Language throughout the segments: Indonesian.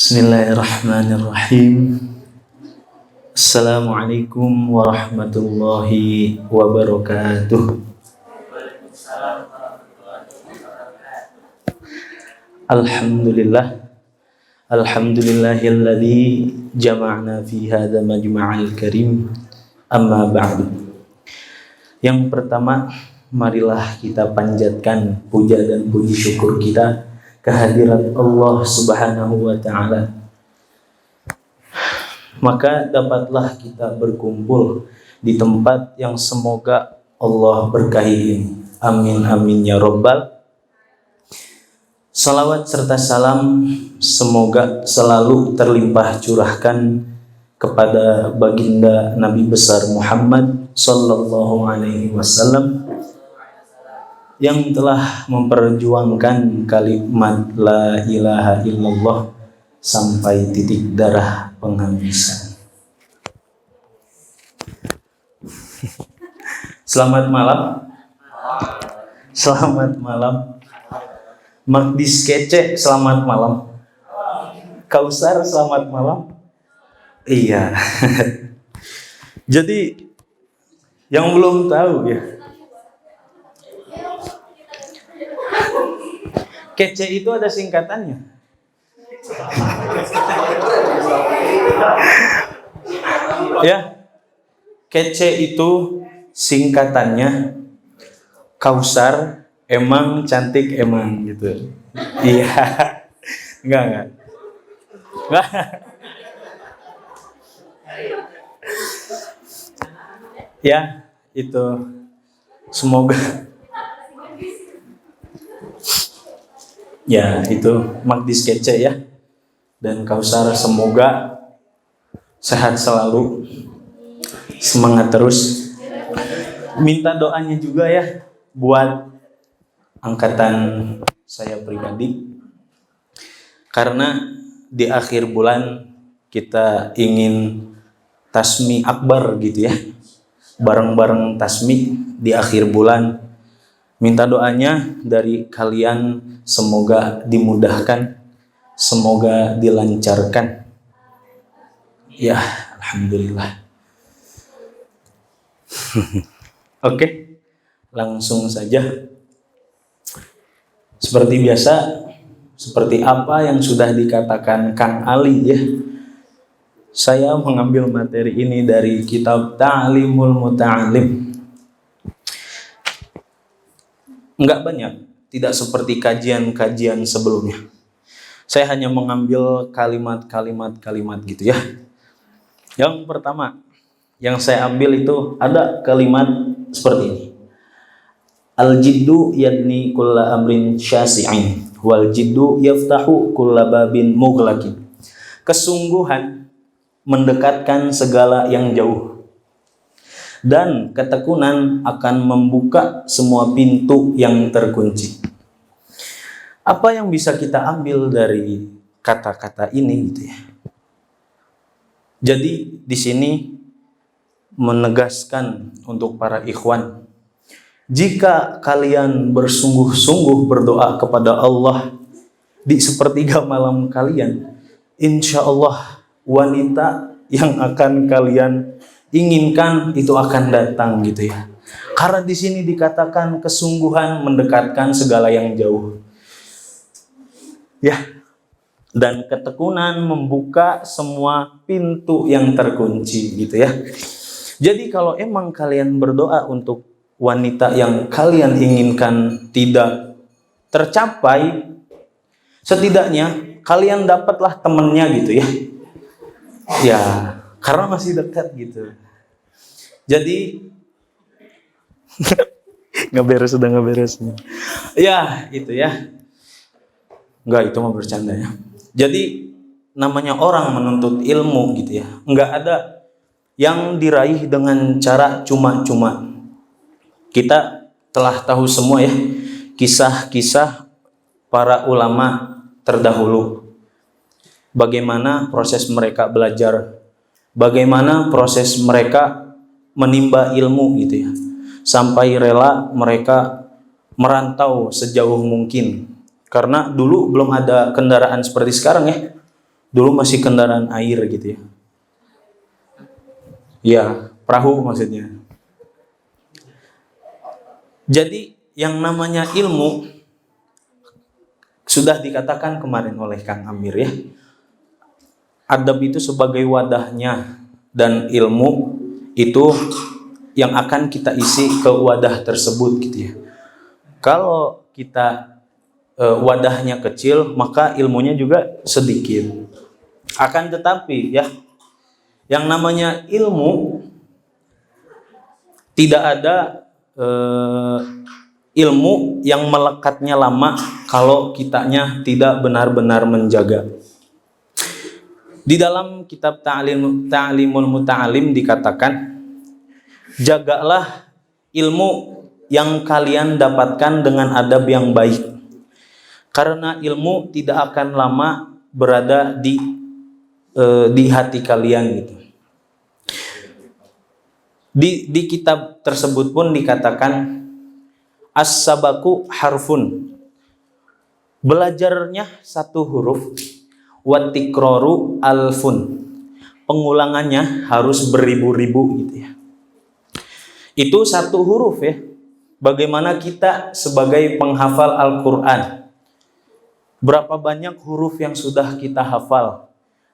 Bismillahirrahmanirrahim. Assalamualaikum warahmatullahi wabarakatuh. Alhamdulillah. Alhamdulillahilladzi jama'na fi hadza majma'al karim. Amma ba'du. Yang pertama, marilah kita panjatkan puja dan puji syukur kita kehadirat Allah Subhanahu wa ta'ala. Maka dapatlah kita berkumpul di tempat yang semoga Allah berkahi ini. Amin amin ya rabbal. Salawat serta salam semoga selalu terlimpah curahkan kepada baginda Nabi besar Muhammad sallallahu alaihi wasallam yang telah memperjuangkan kalimat la ilaha illallah sampai titik darah penghabisan. Selamat malam. Selamat malam. Magdis Kece, selamat malam. Kausar, selamat malam. Iya. Jadi yang belum tahu ya, kece itu ada singkatannya. Ya, kece itu singkatannya Kausar emang cantik emang gitu. Iya, enggak. Ya, itu semoga. Ya, itu Magdis Kece ya. Dan Kausar semoga sehat selalu. Semangat terus. Minta doanya juga ya buat angkatan saya pribadi. Karena di akhir bulan kita ingin tasmi akbar gitu ya. Bareng-bareng tasmi di akhir bulan. Minta doanya dari kalian semoga dimudahkan, semoga dilancarkan. Ya, alhamdulillah. Oke, langsung saja. Seperti biasa, seperti apa yang sudah dikatakan Kang Ali ya. Saya mengambil materi ini dari kitab Ta'limul Muta'alim. Enggak banyak, tidak seperti kajian-kajian sebelumnya. Saya hanya mengambil kalimat-kalimat gitu ya. Yang pertama, yang saya ambil itu ada kalimat seperti ini. Al-jiddu yadni kulla amrin syasi'in, wal jiddu yaftahu kulla babin mughlaqin. Kesungguhan mendekatkan segala yang jauh. Dan ketekunan akan membuka semua pintu yang terkunci. Apa yang bisa kita ambil dari kata-kata ini gitu ya? Jadi di sini menegaskan untuk para ikhwan, jika kalian bersungguh-sungguh berdoa kepada Allah di sepertiga malam kalian, insya Allah wanita yang akan kalian inginkan itu akan datang gitu ya. Karena di sini dikatakan kesungguhan mendekatkan segala yang jauh. Ya. Dan ketekunan membuka semua pintu yang terkunci gitu ya. Jadi kalau emang kalian berdoa untuk wanita yang kalian inginkan tidak tercapai, setidaknya kalian dapatlah temennya gitu ya. Ya, karena masih dekat gitu. Jadi nggak beres. Ya, itu ya. Enggak, itu mah bercanda ya. Jadi namanya orang menuntut ilmu gitu ya. Enggak ada yang diraih dengan cara cuma-cuma. Kita telah tahu semua ya kisah-kisah para ulama terdahulu. Bagaimana proses mereka belajar, bagaimana proses mereka menimba ilmu gitu ya. Sampai rela mereka merantau sejauh mungkin. Karena dulu belum ada kendaraan seperti sekarang ya. Dulu masih kendaraan air gitu ya. Ya, perahu maksudnya. Jadi yang namanya ilmu sudah dikatakan kemarin oleh Kang Amir ya. Adab itu sebagai wadahnya dan ilmu itu yang akan kita isi ke wadah tersebut gitu ya. Kalau kita wadahnya kecil, maka ilmunya juga sedikit. Akan tetapi ya, yang namanya ilmu tidak ada ilmu yang melekatnya lama kalau kitanya tidak benar-benar menjaga. Di dalam kitab Ta'limul Muta'alim dikatakan, jagalah ilmu yang kalian dapatkan dengan adab yang baik. Karena ilmu tidak akan lama berada di hati kalian gitu. Di kitab tersebut pun dikatakan as-sabaku harfun. Belajarnya satu huruf, watikroru alfun. Pengulangannya harus beribu-ribu gitu ya. Itu satu huruf ya. Bagaimana kita sebagai penghafal Al-Quran, berapa banyak huruf yang sudah kita hafal,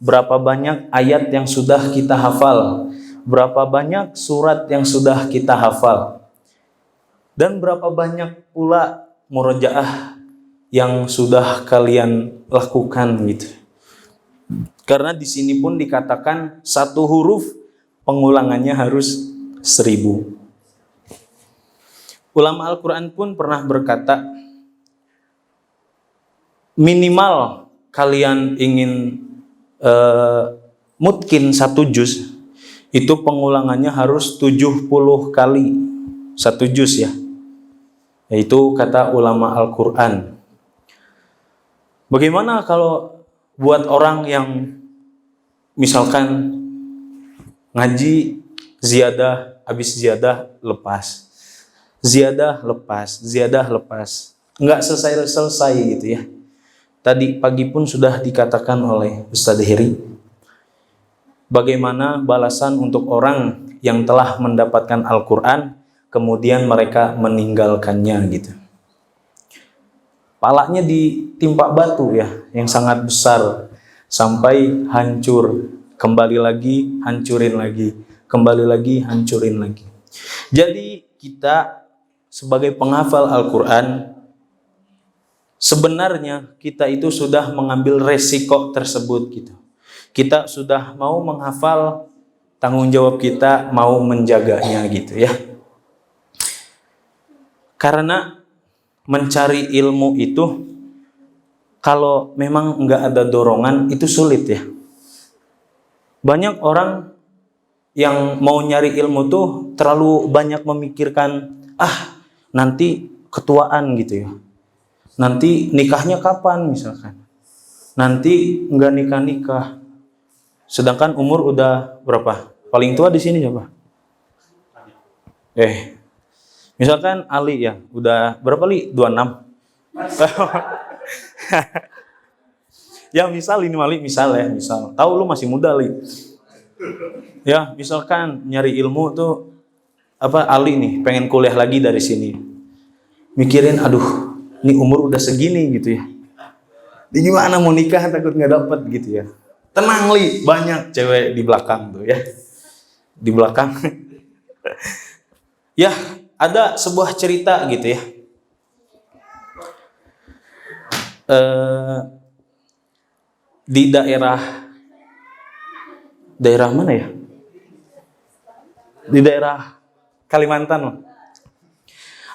berapa banyak ayat yang sudah kita hafal, berapa banyak surat yang sudah kita hafal, dan berapa banyak pula murojaah yang sudah kalian lakukan gitu. Karena di sini pun dikatakan satu huruf pengulangannya harus 1000. Ulama Al-Quran pun pernah berkata, minimal kalian ingin mutkin satu juz, itu pengulangannya harus 70 kali satu juz ya. Yaitu kata ulama Al-Quran. Bagaimana kalau buat orang yang misalkan ngaji ziyadah, habis ziyadah lepas, ziyadah lepas, nggak selesai gitu ya. Tadi pagi pun sudah dikatakan oleh Ustadz Heri, bagaimana balasan untuk orang yang telah mendapatkan Al-Quran kemudian mereka meninggalkannya gitu. Palanya ditimpa batu ya, yang sangat besar sampai hancur, kembali lagi hancurin lagi, kembali lagi hancurin lagi. Jadi kita sebagai penghafal Al-Quran, sebenarnya kita itu sudah mengambil resiko tersebut gitu. Kita sudah mau menghafal, tanggung jawab kita mau menjaganya gitu ya. Karena mencari ilmu itu kalau memang nggak ada dorongan itu sulit ya. Banyak orang yang mau nyari ilmu tuh terlalu banyak memikirkan, nanti ketuaan gitu ya. Nanti nikahnya kapan misalkan. Nanti nggak nikah-nikah. Sedangkan umur udah berapa? Paling tua di sini siapa? Misalkan Ali ya, udah berapa Li? 26. Ya misal ini Mali, misal. Tahu lu masih muda Li. Ya, misalkan nyari ilmu tuh Ali nih pengen kuliah lagi dari sini. Mikirin, aduh, ini umur udah segini gitu ya. Di gimana mau nikah takut nggak dapet gitu ya. Tenang Li, banyak cewek di belakang tuh ya. Di belakang. Ya, ada sebuah cerita gitu ya. Di daerah mana ya? Di daerah Kalimantan.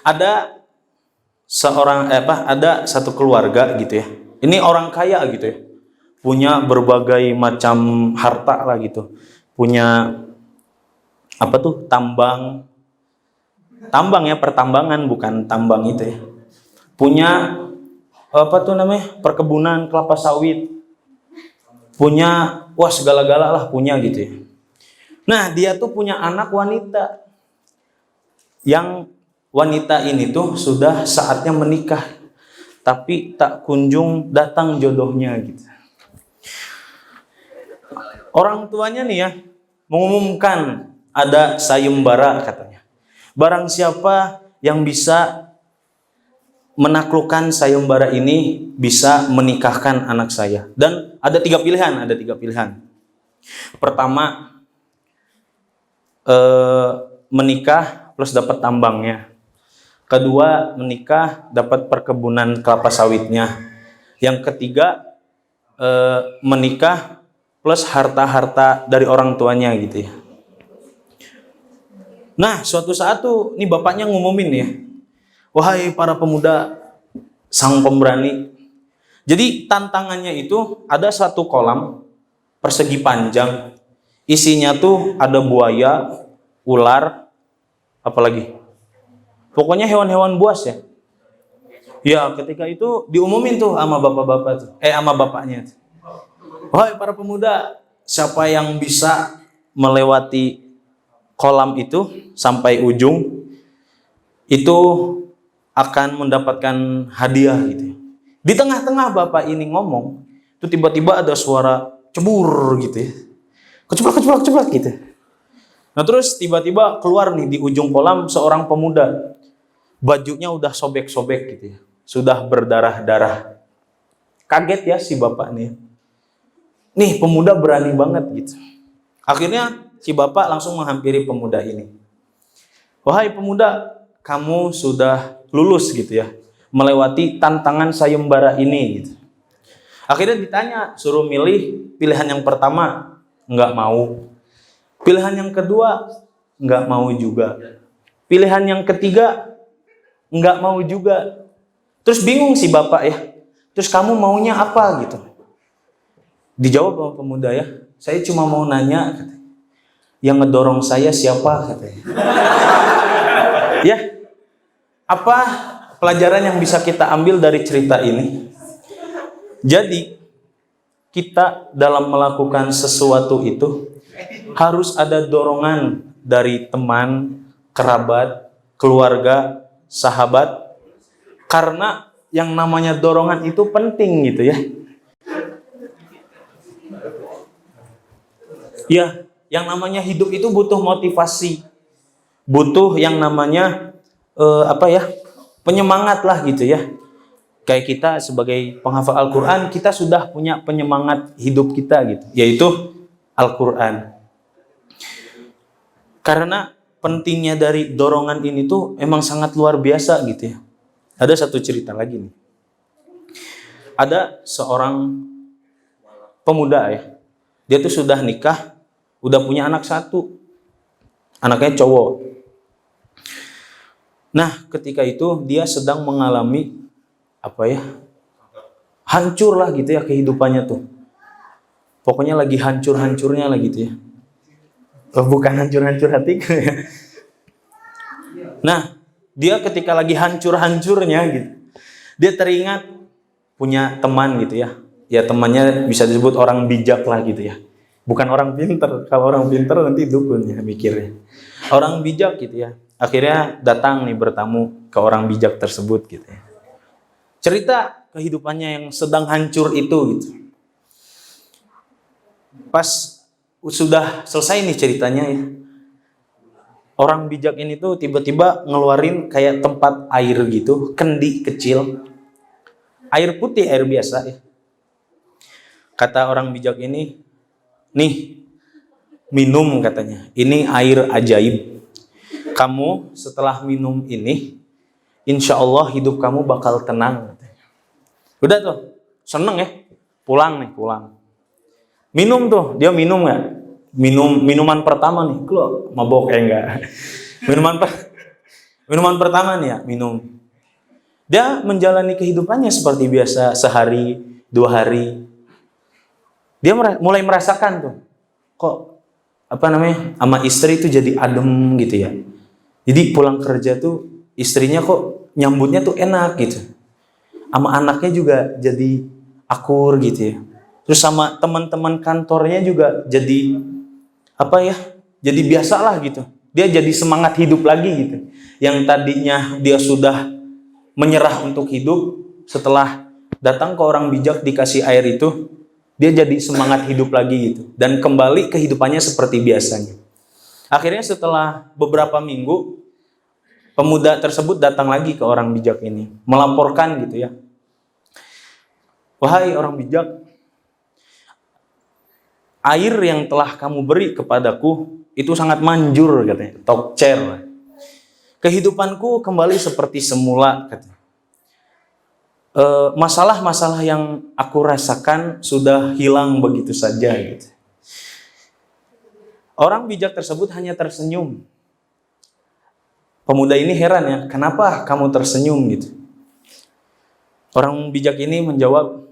Ada ada satu keluarga gitu ya. Ini orang kaya gitu ya. Punya berbagai macam harta lah gitu. Punya tambang ya, pertambangan bukan tambang itu ya. Punya perkebunan kelapa sawit. Punya segala-gala lah punya gitu ya. Nah, dia tuh punya anak wanita. Yang wanita ini tuh sudah saatnya menikah. Tapi tak kunjung datang jodohnya gitu. Orang tuanya nih ya mengumumkan ada sayembara katanya. Barang siapa yang bisa menaklukkan sayembara ini bisa menikahkan anak saya. Dan ada tiga pilihan. Pertama, menikah plus dapat tambangnya. Kedua, menikah dapat perkebunan kelapa sawitnya. Yang ketiga, menikah plus harta-harta dari orang tuanya gitu ya. Nah, suatu saat tuh, nih bapaknya ngumumin ya, wahai para pemuda sang pemberani. Jadi tantangannya itu ada satu kolam persegi panjang, isinya tuh ada buaya, ular, apalagi, pokoknya hewan-hewan buas ya. Ya, ketika itu diumumin tuh sama bapak-bapak tuh, sama bapaknya tuh. Wahai para pemuda, siapa yang bisa melewati kolam itu sampai ujung, itu akan mendapatkan hadiah gitu. Di tengah-tengah bapak ini ngomong, itu tiba-tiba ada suara cebur gitu ya. Keceplak gitu. Nah terus tiba-tiba keluar nih di ujung kolam seorang pemuda. Bajunya udah sobek-sobek gitu ya. Sudah berdarah-darah. Kaget ya si bapak nih. Nih pemuda berani banget gitu. Akhirnya si bapak langsung menghampiri pemuda ini. Wahai pemuda, kamu sudah lulus gitu ya, melewati tantangan sayembara ini gitu. Akhirnya ditanya, suruh milih pilihan yang pertama, nggak mau. Pilihan yang kedua, nggak mau juga. Pilihan yang ketiga, nggak mau juga. Terus bingung si bapak ya, terus kamu maunya apa gitu. Dijawab sama pemuda ya, saya cuma mau nanya, katanya, yang ngedorong saya siapa katanya. Ya, apa pelajaran yang bisa kita ambil dari cerita ini? Jadi, kita dalam melakukan sesuatu itu harus ada dorongan dari teman, kerabat, keluarga, sahabat. Karena yang namanya dorongan itu penting gitu ya. Ya, yang namanya hidup itu butuh motivasi. Butuh yang namanya penyemangat lah gitu ya. Kayak kita sebagai penghafal Al-Quran, kita sudah punya penyemangat hidup kita gitu, yaitu Al-Quran. Karena pentingnya dari dorongan ini tuh emang sangat luar biasa gitu ya. Ada satu cerita lagi nih. Ada seorang pemuda ya, dia tuh sudah nikah, udah punya anak satu, anaknya cowok. Nah, ketika itu dia sedang mengalami hancur lah gitu ya kehidupannya tuh. Pokoknya lagi hancur-hancurnya lah gitu ya. Bukan hancur-hancur hatiku ya. Nah, dia ketika lagi hancur-hancurnya gitu, dia teringat punya teman gitu ya. Ya temannya bisa disebut orang bijak lah gitu ya. Bukan orang pinter. Kalau orang pinter nanti dukun ya mikirnya. Orang bijak gitu ya. Akhirnya datang nih bertamu ke orang bijak tersebut gitu ya. Cerita kehidupannya yang sedang hancur itu gitu. Pas sudah selesai nih ceritanya ya. Orang bijak ini tuh tiba-tiba ngeluarin kayak tempat air gitu, kendi kecil. Air putih, air biasa ya. Kata orang bijak ini, nih minum katanya. Ini air ajaib. Kamu setelah minum ini, insya Allah hidup kamu bakal tenang. Udah tuh, seneng ya. Pulang. Minum tuh, dia minum nggak? Minuman pertama nih, lo mabok enggak? Minuman pertama nih ya, minum. Dia menjalani kehidupannya seperti biasa, sehari, 2 hari. Dia mulai merasakan tuh, kok sama istri tuh jadi adem gitu ya. Jadi pulang kerja tuh istrinya kok nyambutnya tuh enak gitu. Sama anaknya juga jadi akur gitu ya. Terus sama teman-teman kantornya juga jadi jadi biasalah gitu. Dia jadi semangat hidup lagi gitu. Yang tadinya dia sudah menyerah untuk hidup, setelah datang ke orang bijak dikasih air itu, Dia jadi semangat hidup lagi gitu. Dan kembali kehidupannya seperti biasanya. Akhirnya setelah beberapa minggu, pemuda tersebut datang lagi ke orang bijak ini. Melaporkan gitu ya. Wahai orang bijak, air yang telah kamu beri kepadaku itu sangat manjur katanya. Tokcer. Kehidupanku kembali seperti semula katanya. Masalah-masalah yang aku rasakan sudah hilang begitu saja gitu. Orang bijak tersebut hanya tersenyum. Pemuda ini heran ya, kenapa kamu tersenyum gitu? Orang bijak ini menjawab,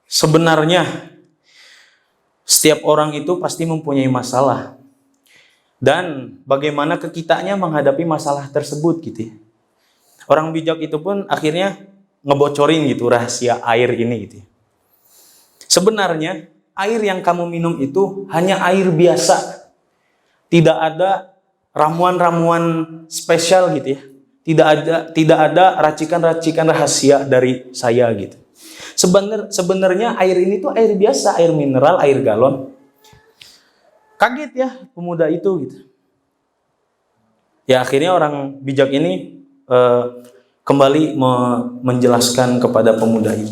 sebenarnya setiap orang itu pasti mempunyai masalah. Dan bagaimana kita menghadapi masalah tersebut gitu ya. Orang bijak itu pun akhirnya ngebocorin gitu rahasia air ini gitu ya. Sebenarnya air yang kamu minum itu hanya air biasa. Tidak ada ramuan-ramuan spesial gitu ya. Tidak ada racikan-racikan rahasia dari saya gitu. Sebenarnya air ini tuh air biasa, air mineral, air galon. Kaget ya pemuda itu gitu. Ya akhirnya orang bijak ini kembali menjelaskan kepada pemuda ini.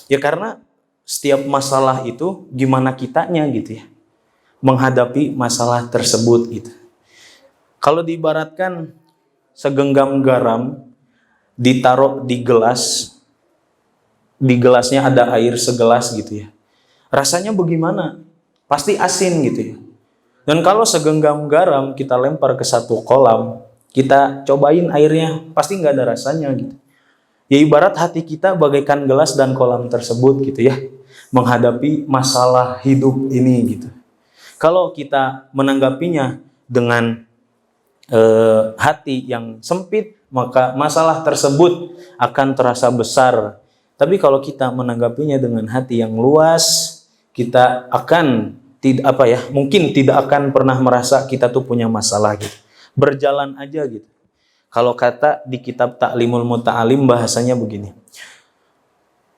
Ya karena setiap masalah itu gimana kitanya gitu ya. Menghadapi masalah tersebut gitu. Kalau diibaratkan segenggam garam ditaruh di gelas, di gelasnya ada air segelas gitu ya. Rasanya bagaimana? Pasti asin gitu ya. Dan kalau segenggam garam kita lempar ke satu kolam, kita cobain airnya, pasti nggak ada rasanya gitu. Ya ibarat hati kita bagaikan gelas dan kolam tersebut gitu ya. Menghadapi masalah hidup ini gitu. Kalau kita menanggapinya dengan hati yang sempit, maka masalah tersebut akan terasa besar. Tapi kalau kita menanggapinya dengan hati yang luas, kita akan mungkin tidak akan pernah merasa kita tuh punya masalah gitu. Berjalan aja gitu. Kalau kata di kitab Ta'limul Muta'alim bahasanya begini.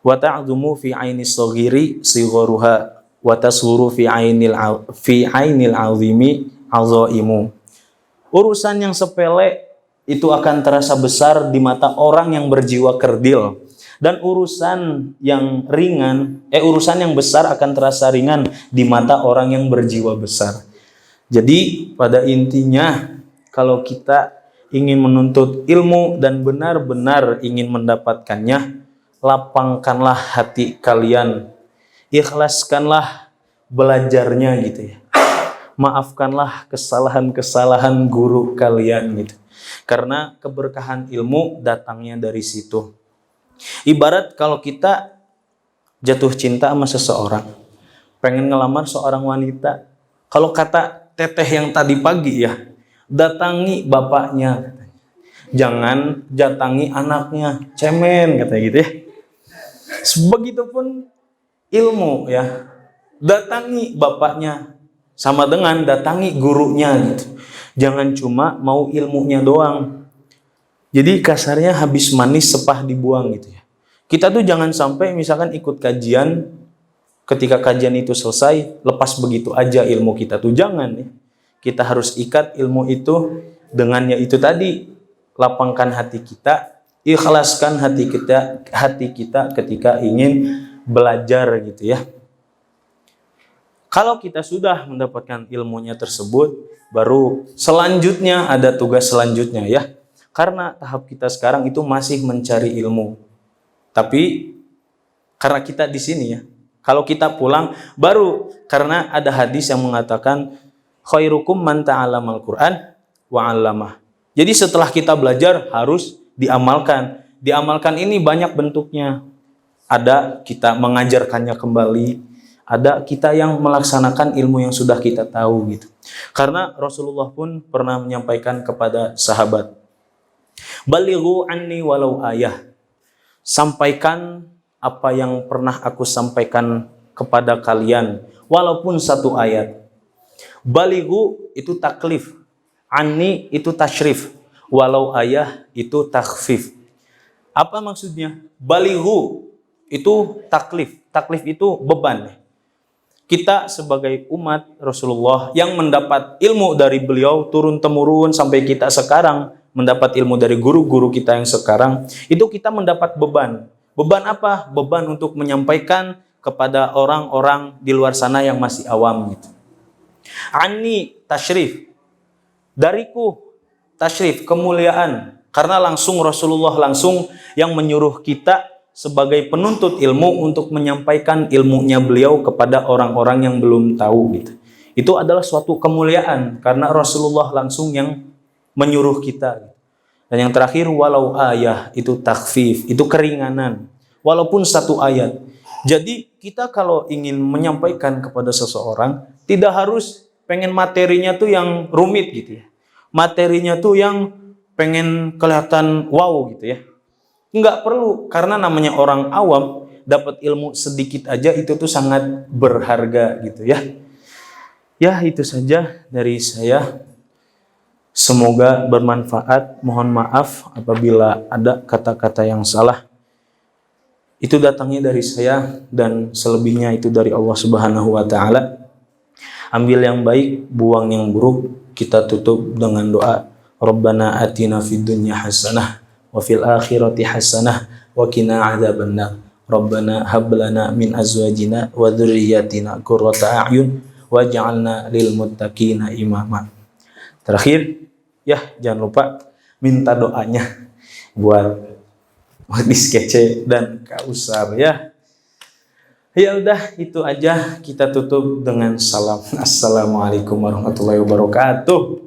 Wa ta'dhumu fi 'ainis shaghiri sigharuha wa tasghuru fi 'ainil 'azimi 'azaimu. Urusan yang sepele itu akan terasa besar di mata orang yang berjiwa kerdil. Dan urusan yang besar akan terasa ringan di mata orang yang berjiwa besar. Jadi pada intinya kalau kita ingin menuntut ilmu dan benar-benar ingin mendapatkannya, lapangkanlah hati kalian. Ikhlaskanlah belajarnya gitu ya. Maafkanlah kesalahan-kesalahan guru kalian gitu. Karena keberkahan ilmu datangnya dari situ. Ibarat kalau kita jatuh cinta sama seseorang, pengen ngelamar seorang wanita, kalau kata teteh yang tadi pagi ya, datangi bapaknya, jangan datangi anaknya, cemen katanya gitu ya. Begitupun ilmu ya, datangi bapaknya sama dengan datangi gurunya gitu. Jangan cuma mau ilmunya doang. Jadi kasarnya habis manis sepah dibuang gitu ya. Kita tuh jangan sampai misalkan ikut kajian, ketika kajian itu selesai, lepas begitu aja ilmu kita tuh, jangan ya. Kita harus ikat ilmu itu dengan yaitu tadi, lapangkan hati kita, ikhlaskan hati kita ketika ingin belajar gitu ya. Kalau kita sudah mendapatkan ilmunya tersebut, baru selanjutnya ada tugas selanjutnya ya. Karena tahap kita sekarang itu masih mencari ilmu. Tapi karena kita di sini ya, kalau kita pulang baru, karena ada hadis yang mengatakan khairukum man ta'allamal Qur'an wa 'allamah. Jadi setelah kita belajar harus diamalkan. Diamalkan ini banyak bentuknya. Ada kita mengajarkannya kembali, ada kita yang melaksanakan ilmu yang sudah kita tahu gitu. Karena Rasulullah pun pernah menyampaikan kepada sahabat, balighu anni walau ayah. Sampaikan apa yang pernah aku sampaikan kepada kalian, walaupun satu ayat. Balighu itu taklif, anni itu tasyrif, walau ayah itu takhfif. Apa maksudnya? Balighu itu taklif. taklif itu beban. Kita sebagai umat Rasulullah yang mendapat ilmu dari beliau turun-temurun sampai kita sekarang mendapat ilmu dari guru-guru kita yang sekarang, itu kita mendapat beban. Beban apa? Beban untuk menyampaikan kepada orang-orang di luar sana yang masih awam gitu. Ani tasyrif, dariku tasyrif, kemuliaan, karena langsung Rasulullah langsung yang menyuruh kita sebagai penuntut ilmu untuk menyampaikan ilmunya beliau kepada orang-orang yang belum tahu gitu. Itu adalah suatu kemuliaan karena Rasulullah langsung yang menyuruh kita. Dan yang terakhir, walau ayah, itu takhfif, itu keringanan, walaupun satu ayat. Jadi kita kalau ingin menyampaikan kepada seseorang, tidak harus pengen materinya tuh yang rumit gitu ya. Materinya tuh yang pengen kelihatan wow gitu ya. Enggak perlu, karena namanya orang awam, dapat ilmu sedikit aja itu tuh sangat berharga gitu ya. Ya, itu saja dari saya. Semoga bermanfaat. Mohon maaf apabila ada kata-kata yang salah. Itu datangnya dari saya dan selebihnya itu dari Allah Subhanahu wa taala. Ambil yang baik, buang yang buruk. Kita tutup dengan doa. Rabbana atina fid dunya hasanah wa fil akhirati hasanah wa qina adzabannar. Rabbana hab lana min azwajina wa dzurriyyatina qurrata a'yun waj'alna lil muttaqina imama. Terakhir, ya jangan lupa minta doanya buat Wadis Kece dan Kausar ya. Ya udah, itu aja, kita tutup dengan salam. Assalamualaikum warahmatullahi wabarakatuh.